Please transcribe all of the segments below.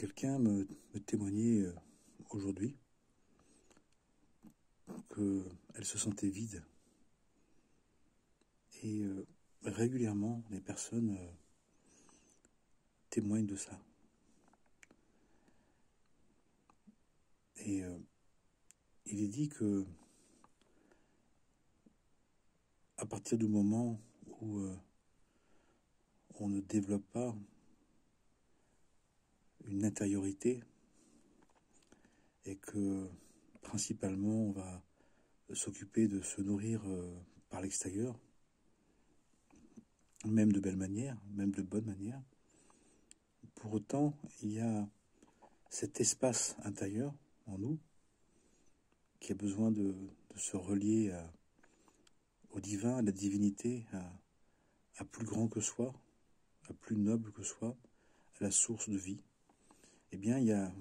Quelqu'un me témoignait aujourd'hui qu'elle se sentait vide. Et régulièrement, les personnes témoignent de ça. Et il est dit que à partir du moment où on ne développe pas une intériorité et que principalement on va s'occuper de se nourrir par l'extérieur, même de belle manière, même de bonne manière, pour autant il y a cet espace intérieur en nous qui a besoin de se relier au divin, à la divinité, à plus grand que soi, à plus noble que soi, à la source de vie. Eh bien, il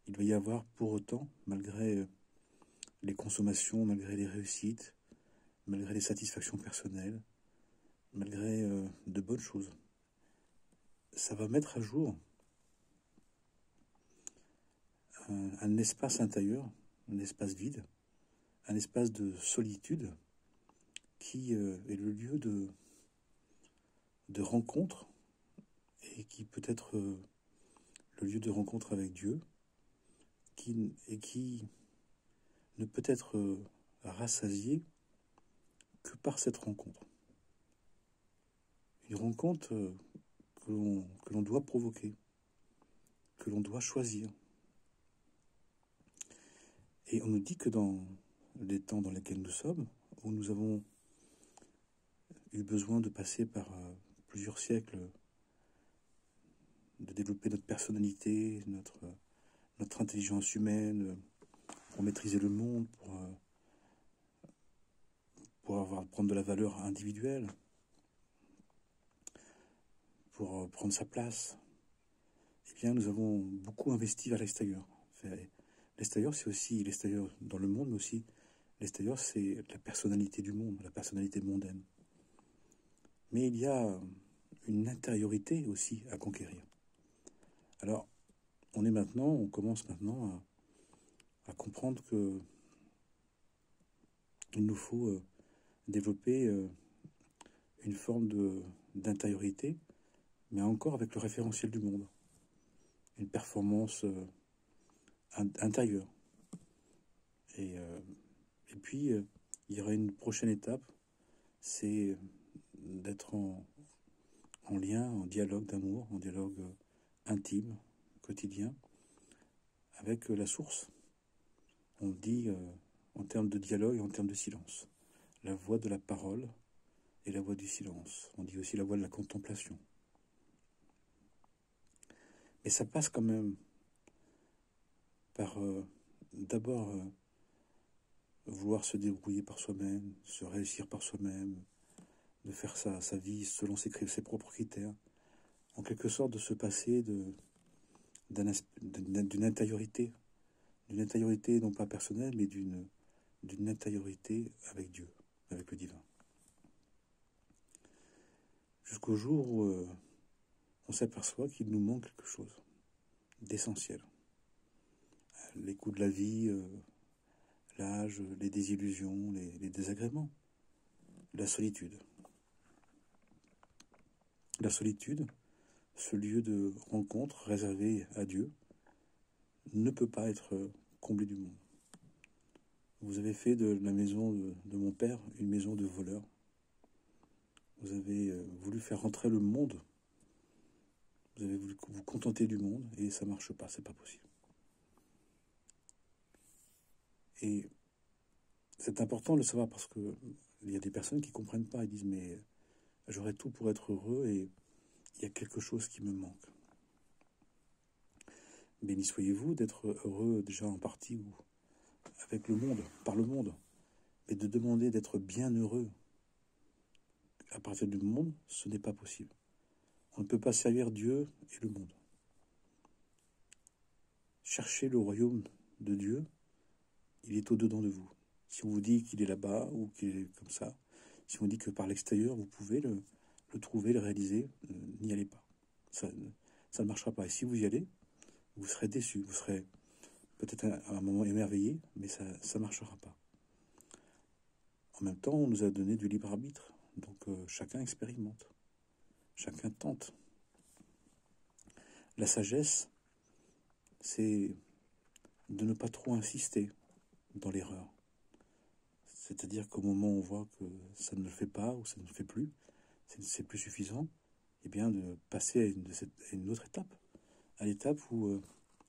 doit y avoir pour autant, malgré les consommations, malgré les réussites, malgré les satisfactions personnelles, malgré de bonnes choses, ça va mettre à jour un espace intérieur, un espace vide, un espace de solitude qui est le lieu de rencontre et qui peut être le lieu de rencontre avec Dieu qui ne peut être rassasié que par cette rencontre. Une rencontre que l'on doit provoquer, que l'on doit choisir. Et on nous dit que dans les temps dans lesquels nous sommes, où nous avons eu besoin de passer par plusieurs siècles, de développer notre personnalité, notre intelligence humaine, pour maîtriser le monde, pour prendre de la valeur individuelle, pour prendre sa place, eh bien, nous avons beaucoup investi vers l'extérieur. L'extérieur, c'est aussi l'extérieur dans le monde, mais aussi l'extérieur, c'est la personnalité du monde, la personnalité mondaine. Mais il y a une intériorité aussi à conquérir. Alors, on commence maintenant à comprendre que il nous faut développer une forme d'intériorité, mais encore avec le référentiel du monde. Une performance intérieure. Et puis, il y aura une prochaine étape, c'est d'être en lien, en dialogue d'amour, en dialogue intime, quotidien, avec la source. On dit en termes de dialogue et en termes de silence. La voix de la parole et la voix du silence. On dit aussi la voix de la contemplation. Mais ça passe quand même par d'abord vouloir se débrouiller par soi-même, se réussir par soi-même, de faire sa vie selon ses propres critères, en quelque sorte de se passer d'une intériorité non pas personnelle, mais d'une intériorité avec Dieu, avec le divin. Jusqu'au jour où on s'aperçoit qu'il nous manque quelque chose d'essentiel. Les coups de la vie, l'âge, les désillusions, les désagréments, la solitude. La solitude, ce lieu de rencontre réservé à Dieu, ne peut pas être comblé du monde. Vous avez fait de la maison de mon père une maison de voleurs. Vous avez voulu faire rentrer le monde. Vous avez voulu vous contenter du monde et ça ne marche pas, c'est pas possible. Et c'est important de le savoir parce que il y a des personnes qui ne comprennent pas et disent mais j'aurais tout pour être heureux et il y a quelque chose qui me manque. Béni soyez-vous d'être heureux déjà en partie ou avec le monde, par le monde, mais de demander d'être bien heureux à partir du monde, ce n'est pas possible. On ne peut pas servir Dieu et le monde. Cherchez le royaume de Dieu, il est au-dedans de vous. Si on vous dit qu'il est là-bas ou qu'il est comme ça, si on dit que par l'extérieur vous pouvez le trouver, le réaliser, n'y allez pas. ça ne marchera pas. Et si vous y allez, vous serez déçu, vous serez peut-être à un moment émerveillé, mais ça ne marchera pas. En même temps, on nous a donné du libre arbitre, donc chacun expérimente, chacun tente. La sagesse, c'est de ne pas trop insister dans l'erreur. C'est-à-dire qu'au moment où on voit que ça ne le fait pas ou ça ne le fait plus, c'est plus suffisant, et bien de passer à une autre étape, à l'étape où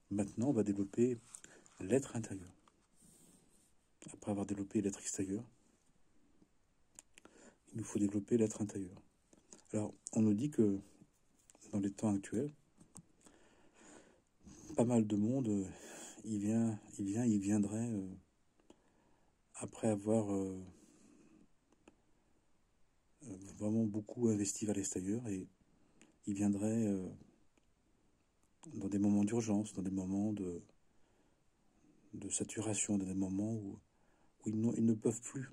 maintenant on va développer l'être intérieur. Après avoir développé l'être extérieur, il nous faut développer l'être intérieur. Alors, on nous dit que dans les temps actuels, pas mal de monde, il viendrait après avoir vraiment beaucoup investi vers l'extérieur, et il viendrait dans des moments d'urgence, dans des moments de saturation, dans des moments où ils ne peuvent plus,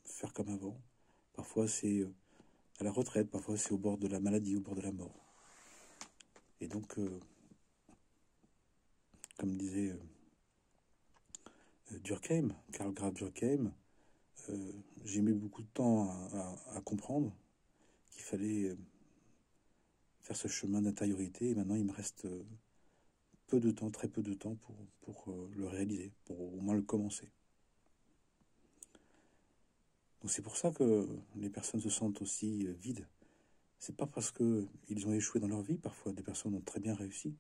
faire comme avant. Parfois c'est à la retraite, parfois c'est au bord de la maladie, au bord de la mort. Et donc, comme disait Durkheim, Karl Graf Durkheim, j'ai mis beaucoup de temps à comprendre qu'il fallait faire ce chemin d'intériorité, et maintenant il me reste peu de temps, très peu de temps pour le réaliser, pour au moins le commencer. Donc c'est pour ça que les personnes se sentent aussi vides. C'est pas parce qu'ils ont échoué dans leur vie, parfois des personnes ont très bien réussi,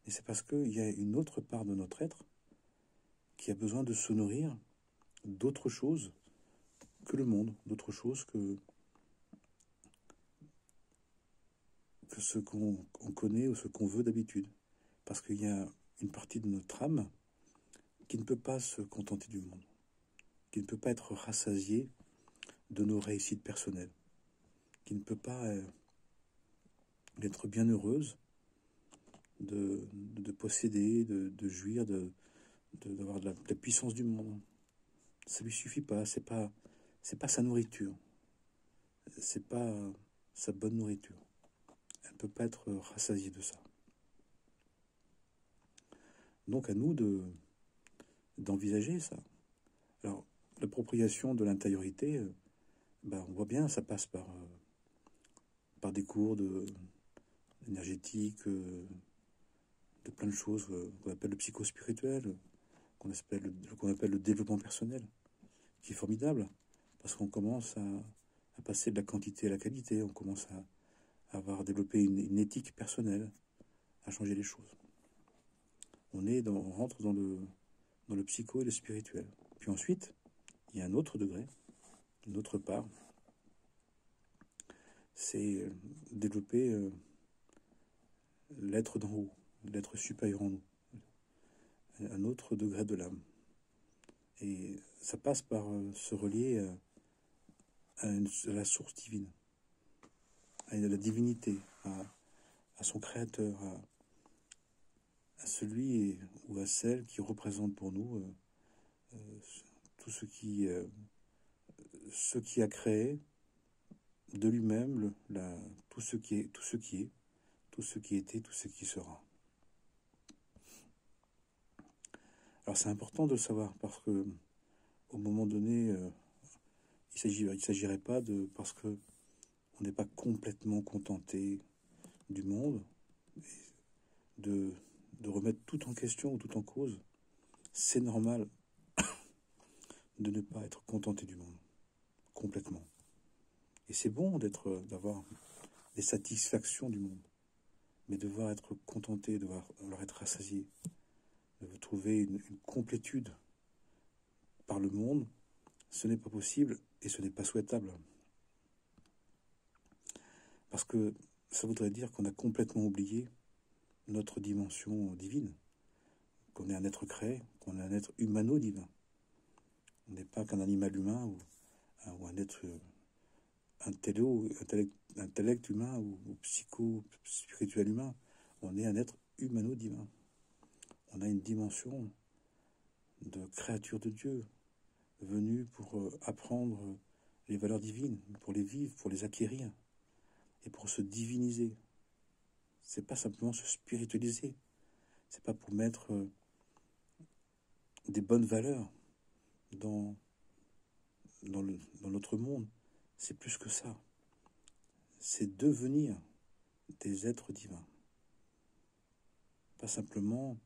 mais c'est parce qu'il y a une autre part de notre être qui a besoin de se nourrir d'autre chose que le monde, d'autre chose que ce qu'on connaît ou ce qu'on veut d'habitude. Parce qu'il y a une partie de notre âme qui ne peut pas se contenter du monde, qui ne peut pas être rassasiée de nos réussites personnelles, qui ne peut pas être bien heureuse de posséder, de jouir, d'avoir de la puissance du monde. Ça lui suffit pas, c'est pas sa nourriture, c'est pas sa bonne nourriture. Elle ne peut pas être rassasiée de ça. Donc à nous d'envisager ça. Alors, l'appropriation de l'intériorité, on voit bien, ça passe par des cours énergétiques, de plein de choses qu'on appelle le psychospirituel, qu'on appelle le développement personnel, qui est formidable, parce qu'on commence à passer de la quantité à la qualité, on commence à avoir développé une éthique personnelle, à changer les choses. On rentre dans le psycho et le spirituel. Puis ensuite, il y a un autre degré, une autre part, c'est développer l'être d'en haut, l'être supérieur en nous, un autre degré de l'âme. Et ça passe par se relier à la source divine, à la divinité, à son créateur, à celui ou à celle qui représente pour nous tout ce qui a créé de lui-même tout ce qui était, tout ce qui sera. Alors c'est important de le savoir, parce que au moment donné, il s'agirait pas parce que on n'est pas complètement contenté du monde, de remettre tout en question ou tout en cause. C'est normal de ne pas être contenté du monde complètement. Et c'est bon d'avoir des satisfactions du monde, mais devoir être contenté, devoir être rassasié, de trouver une complétude par le monde, ce n'est pas possible et ce n'est pas souhaitable. Parce que ça voudrait dire qu'on a complètement oublié notre dimension divine, qu'on est un être créé, qu'on est un être humano-divin. On n'est pas qu'un animal humain ou un être intellect humain ou psycho-spirituel humain. On est un être humano-divin. On a une dimension de créature de Dieu, venue pour apprendre les valeurs divines, pour les vivre, pour les acquérir, et pour se diviniser, c'est pas simplement se spiritualiser. C'est pas pour mettre des bonnes valeurs dans notre monde. C'est plus que ça. C'est devenir des êtres divins. Pas simplement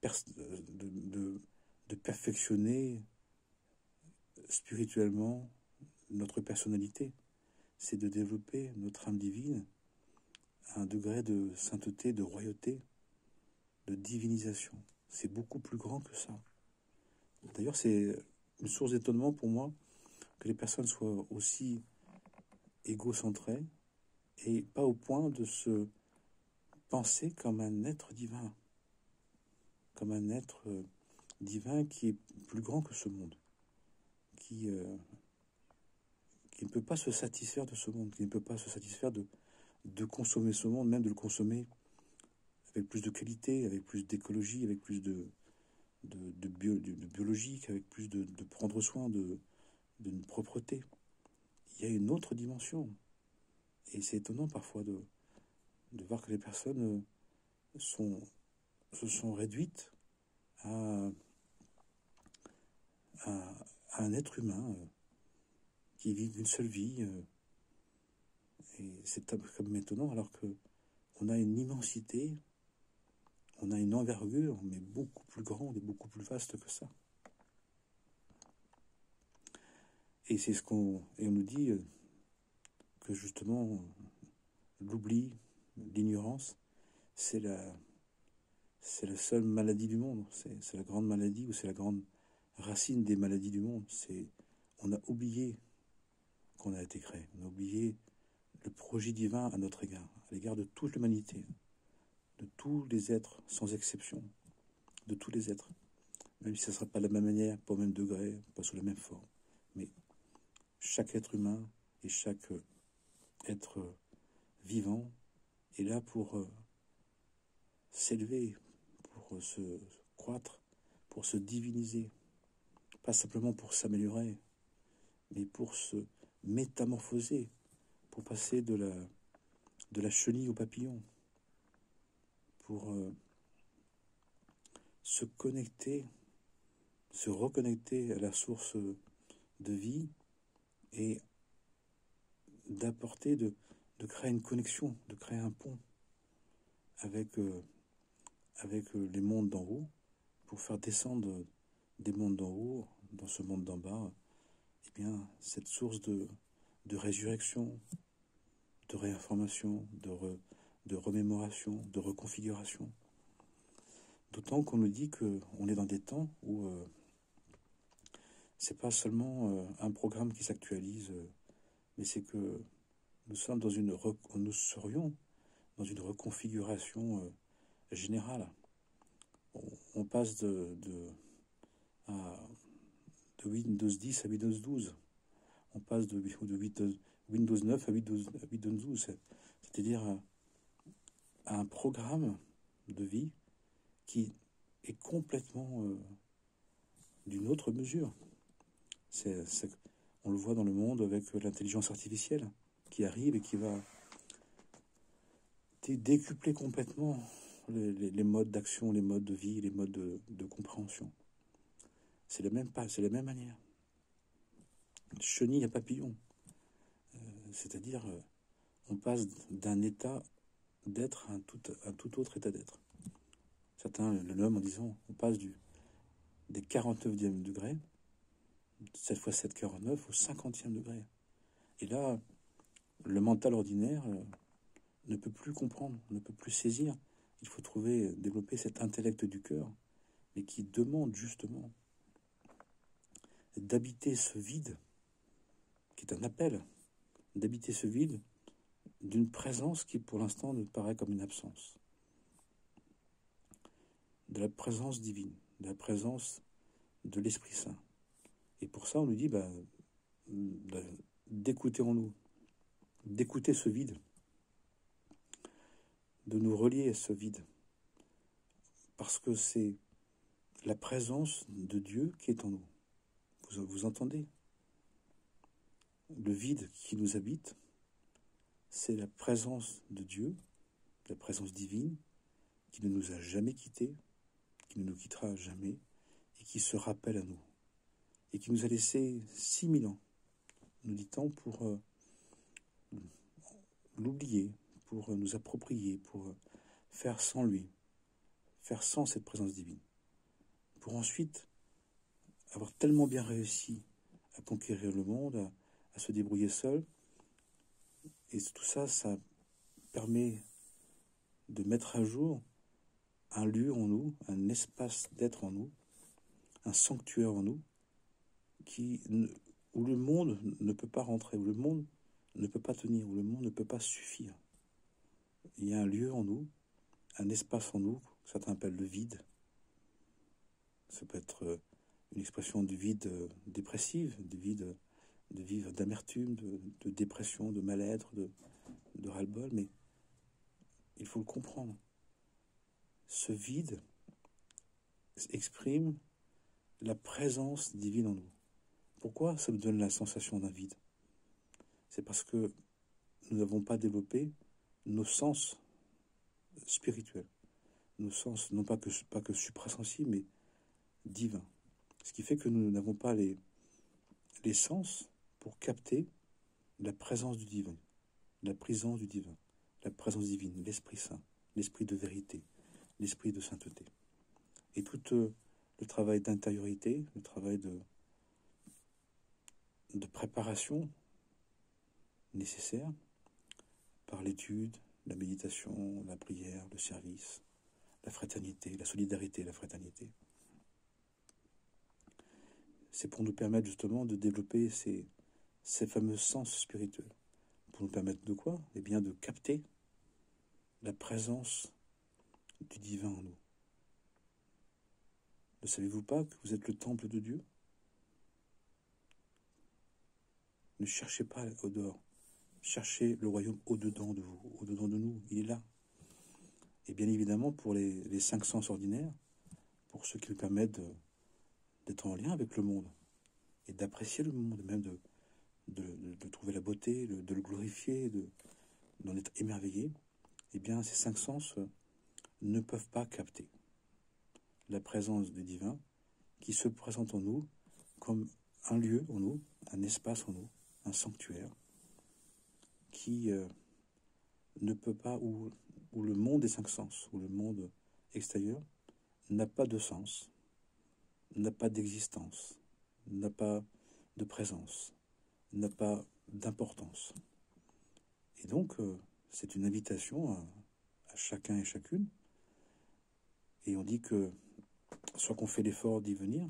de perfectionner spirituellement notre personnalité. C'est de développer notre âme divine à un degré de sainteté, de royauté, de divinisation. C'est beaucoup plus grand que ça. D'ailleurs, c'est une source d'étonnement pour moi que les personnes soient aussi égocentrées et pas au point de se penser comme un être divin, comme un être divin qui est plus grand que ce monde, qui ne peut pas se satisfaire de ce monde, qui ne peut pas se satisfaire de consommer ce monde, même de le consommer avec plus de qualité, avec plus d'écologie, avec plus de biologique, avec plus de prendre soin, d'une propreté. Il y a une autre dimension. Et c'est étonnant parfois de voir que les personnes se sont réduites à un être humain qui vit une seule vie. Et c'est comme étonnant alors qu'on a une immensité, on a une envergure, mais beaucoup plus grande et beaucoup plus vaste que ça. Et c'est on nous dit que justement l'oubli, l'ignorance, c'est la seule maladie du monde. C'est la grande maladie, ou c'est la grande racine des maladies du monde. On a oublié qu'on a été créé. On a oublié le projet divin à notre égard, à l'égard de toute l'humanité, de tous les êtres, sans exception, de tous les êtres. Même si ça ne sera pas de la même manière, pas au même degré, pas sous la même forme. Mais chaque être humain et chaque être vivant est là pour s'élever, pour se croître, pour se diviniser. Pas simplement pour s'améliorer, mais pour se métamorphoser, pour passer de la chenille au papillon, pour se connecter, se reconnecter à la source de vie et d'apporter, de créer une connexion, de créer un pont avec les mondes d'en haut, pour faire descendre des mondes d'en haut, dans ce monde d'en bas, eh bien, cette source de résurrection, de réinformation, de remémoration, de reconfiguration. D'autant qu'on nous dit qu'on est dans des temps où c'est pas seulement un programme qui s'actualise, mais c'est que nous serions dans une reconfiguration générale. On passe de Windows 10 à Windows 12. On passe de Windows 9 à Windows 12. C'est-à-dire à un programme de vie qui est complètement d'une autre mesure. On le voit dans le monde avec l'intelligence artificielle qui arrive et qui va décupler complètement les modes d'action, les modes de vie, les modes de compréhension. C'est la même manière. Chenille à papillon. C'est-à-dire, on passe d'un état d'être à un tout autre état d'être. Certains le nomment en disant, on passe des 49e degrés, 7 x 7, 49, au 50e degré. Et là, le mental ordinaire ne peut plus comprendre, ne peut plus saisir. Il faut développer cet intellect du cœur, mais qui demande justement d'habiter ce vide, qui est un appel, d'habiter ce vide d'une présence qui pour l'instant nous paraît comme une absence. De la présence divine, de la présence de l'Esprit Saint. Et pour ça, on nous dit d'écouter en nous, d'écouter ce vide, de nous relier à ce vide, parce que c'est la présence de Dieu qui est en nous. Vous entendez? Le vide qui nous habite, c'est la présence de Dieu la présence divine qui ne nous a jamais quittés, qui ne nous quittera jamais, et qui se rappelle à nous, et qui nous a laissé 6000 ans, nous dit-on, pour l'oublier, pour nous approprier, pour faire sans lui, faire sans cette présence divine, pour ensuite avoir tellement bien réussi à conquérir le monde, à se débrouiller seul. Et tout ça, ça permet de mettre à jour un lieu en nous, un espace d'être en nous, un sanctuaire en nous, où le monde ne peut pas rentrer, où le monde ne peut pas tenir, où le monde ne peut pas suffire. Il y a un lieu en nous, un espace en nous, que certains appellent le vide. Ça peut être une expression du vide dépressive, du vide d'amertume, de dépression, de mal-être, de ras-le-bol, mais il faut le comprendre. Ce vide exprime la présence divine en nous. Pourquoi ça nous donne la sensation d'un vide? C'est parce que nous n'avons pas développé nos sens spirituels, nos sens, non pas que suprasensibles, mais divins. Ce qui fait que nous n'avons pas les sens pour capter la présence du divin, la présence du divin, la présence divine, l'Esprit Saint, l'Esprit de vérité, l'Esprit de sainteté. Et tout le travail d'intériorité, le travail de préparation nécessaire par l'étude, la méditation, la prière, le service, la fraternité, la solidarité, la fraternité. C'est pour nous permettre justement de développer ces fameux sens spirituels. Pour nous permettre de quoi? Eh bien de capter la présence du divin en nous. Ne savez-vous pas que vous êtes le temple de Dieu? Ne cherchez pas au dehors. Cherchez le royaume au-dedans de vous, au-dedans de nous. Il est là. Et bien évidemment, pour les 5 sens ordinaires, pour ceux qui nous permettent d'être en lien avec le monde et d'apprécier le monde, même de trouver la beauté, de le glorifier, d'en être émerveillé, eh bien ces 5 sens ne peuvent pas capter la présence du divin qui se présente en nous comme un lieu en nous, un espace en nous, un sanctuaire qui ne peut pas, où le monde des 5 sens, où le monde extérieur n'a pas de sens, n'a pas d'existence, n'a pas de présence, n'a pas d'importance. Et donc, c'est une invitation à chacun et chacune. Et on dit que soit qu'on fait l'effort d'y venir,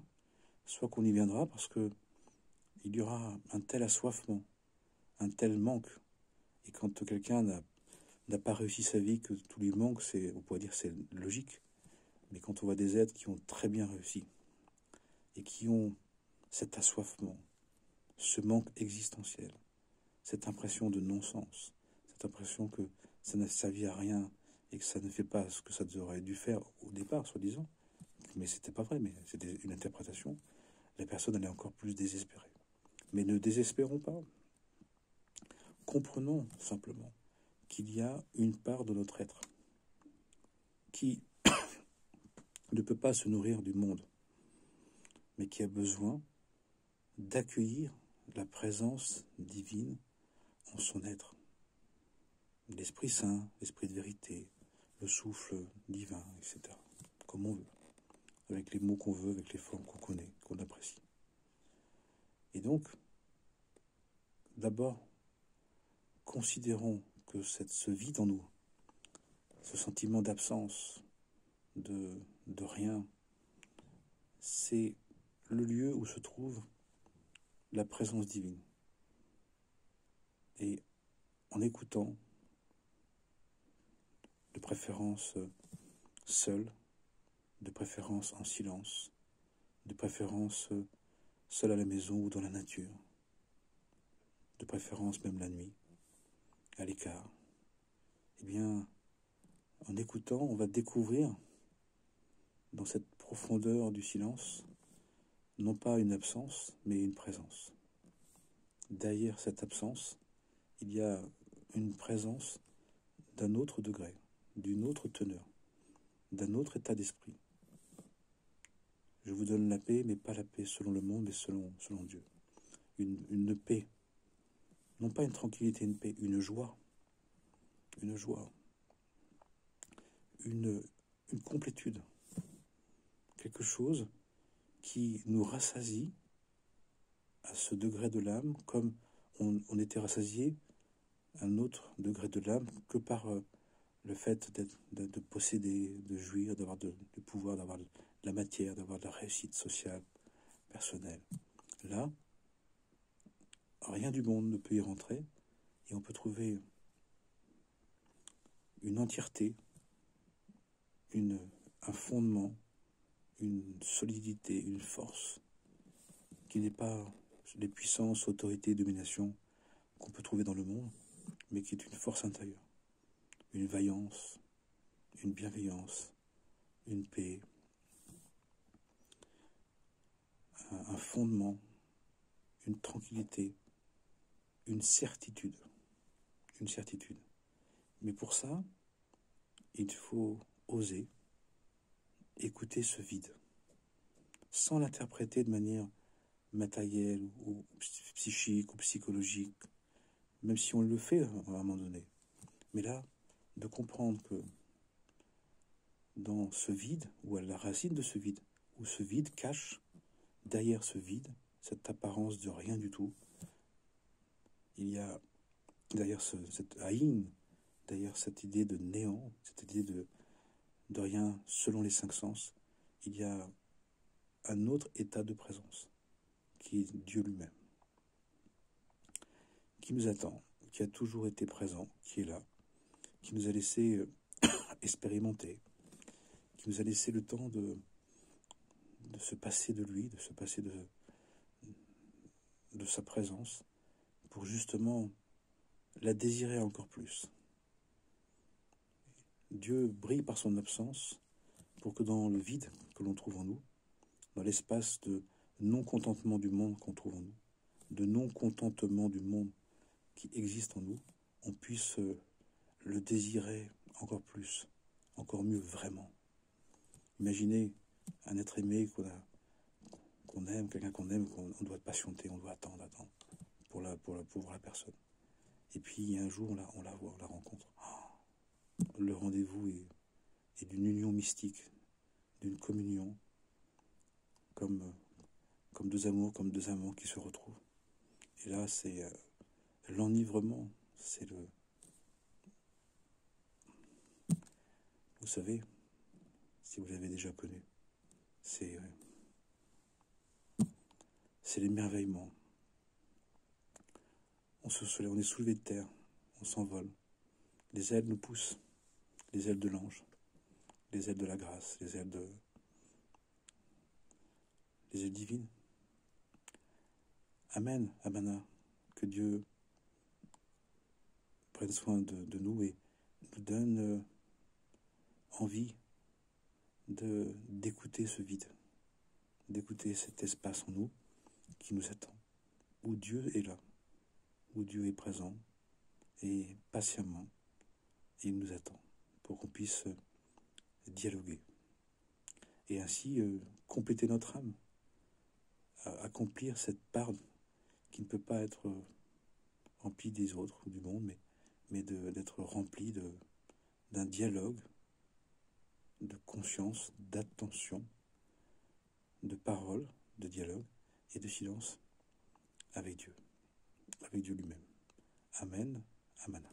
soit qu'on y viendra parce que il y aura un tel assoiffement, un tel manque. Et quand quelqu'un n'a pas réussi sa vie, que tout lui manque, on pourrait dire c'est logique. Mais quand on voit des êtres qui ont très bien réussi et qui ont cet assoiffement, ce manque existentiel, cette impression de non-sens, cette impression que ça n'a servi à rien et que ça ne fait pas ce que ça aurait dû faire au départ, soi-disant, mais c'était pas vrai, mais c'était une interprétation, la personne elle est encore plus désespérée. Mais ne désespérons pas. Comprenons simplement qu'il y a une part de notre être qui ne peut pas se nourrir du monde, mais qui a besoin d'accueillir la présence divine en son être. L'Esprit Saint, l'Esprit de vérité, le souffle divin, etc. Comme on veut, avec les mots qu'on veut, avec les formes qu'on connaît, qu'on apprécie. Et donc, d'abord, considérons que ce vide en nous, ce sentiment d'absence, de rien, c'est le lieu où se trouve la présence divine. Et en écoutant, de préférence seul, de préférence en silence, de préférence seul à la maison ou dans la nature, de préférence même la nuit, à l'écart, eh bien, en écoutant, on va découvrir dans cette profondeur du silence, non pas une absence, mais une présence. Derrière cette absence, il y a une présence d'un autre degré, d'une autre teneur, d'un autre état d'esprit. Je vous donne la paix, mais pas la paix selon le monde, mais selon Dieu. Une paix, non pas une tranquillité, une paix, une joie, une complétude, quelque chose qui nous rassasie à ce degré de l'âme, comme on était rassasié à un autre degré de l'âme que par le fait de posséder, de jouir, d'avoir du pouvoir, d'avoir de la matière, d'avoir de la réussite sociale, personnelle. Là, rien du monde ne peut y rentrer et on peut trouver une entièreté, un fondement, une solidité, une force qui n'est pas les puissances, autorités, dominations qu'on peut trouver dans le monde, mais qui est une force intérieure, une vaillance, une bienveillance, une paix, un fondement, une tranquillité, une certitude. Mais pour ça, il faut oser écouter ce vide, sans l'interpréter de manière matérielle ou psychique ou psychologique, même si on le fait à un moment donné. Mais là, de comprendre que dans ce vide, ou à la racine de ce vide, où ce vide cache, derrière ce vide, cette apparence de rien du tout, il y a derrière cette haïn, derrière cette idée de néant, cette idée de rien selon les cinq sens, il y a un autre état de présence, qui est Dieu lui-même, qui nous attend, qui a toujours été présent, qui est là, qui nous a laissé expérimenter, qui nous a laissé le temps de se passer de lui, de se passer de sa présence, pour justement la désirer encore plus. Dieu brille par son absence pour que dans le vide que l'on trouve en nous, dans l'espace de non-contentement du monde qu'on trouve en nous, de non-contentement du monde qui existe en nous, on puisse le désirer encore plus, encore mieux, vraiment. Imaginez un être aimé qu'on aime, quelqu'un qu'on aime, qu'on doit patienter, on doit attendre pour voir la personne. Et puis un jour, on la voit, on la rencontre. Le rendez-vous est d'une union mystique, d'une communion, comme deux amours, comme deux amants qui se retrouvent. Et là, c'est l'enivrement, c'est le... Vous savez, si vous l'avez déjà connu, c'est l'émerveillement. On se soulève, on est soulevé de terre, on s'envole. Les ailes nous poussent, les ailes de l'ange, les ailes de la grâce, les ailes divines. Amen, Amana, que Dieu prenne soin de nous et nous donne envie d'écouter ce vide, d'écouter cet espace en nous qui nous attend, où Dieu est là, où Dieu est présent et patiemment, il nous attend pour qu'on puisse dialoguer et ainsi compléter notre âme, accomplir cette part qui ne peut pas être remplie des autres ou du monde, mais d'être remplie d'un dialogue, de conscience, d'attention, de parole, de dialogue et de silence avec Dieu lui-même. Amen, Amana.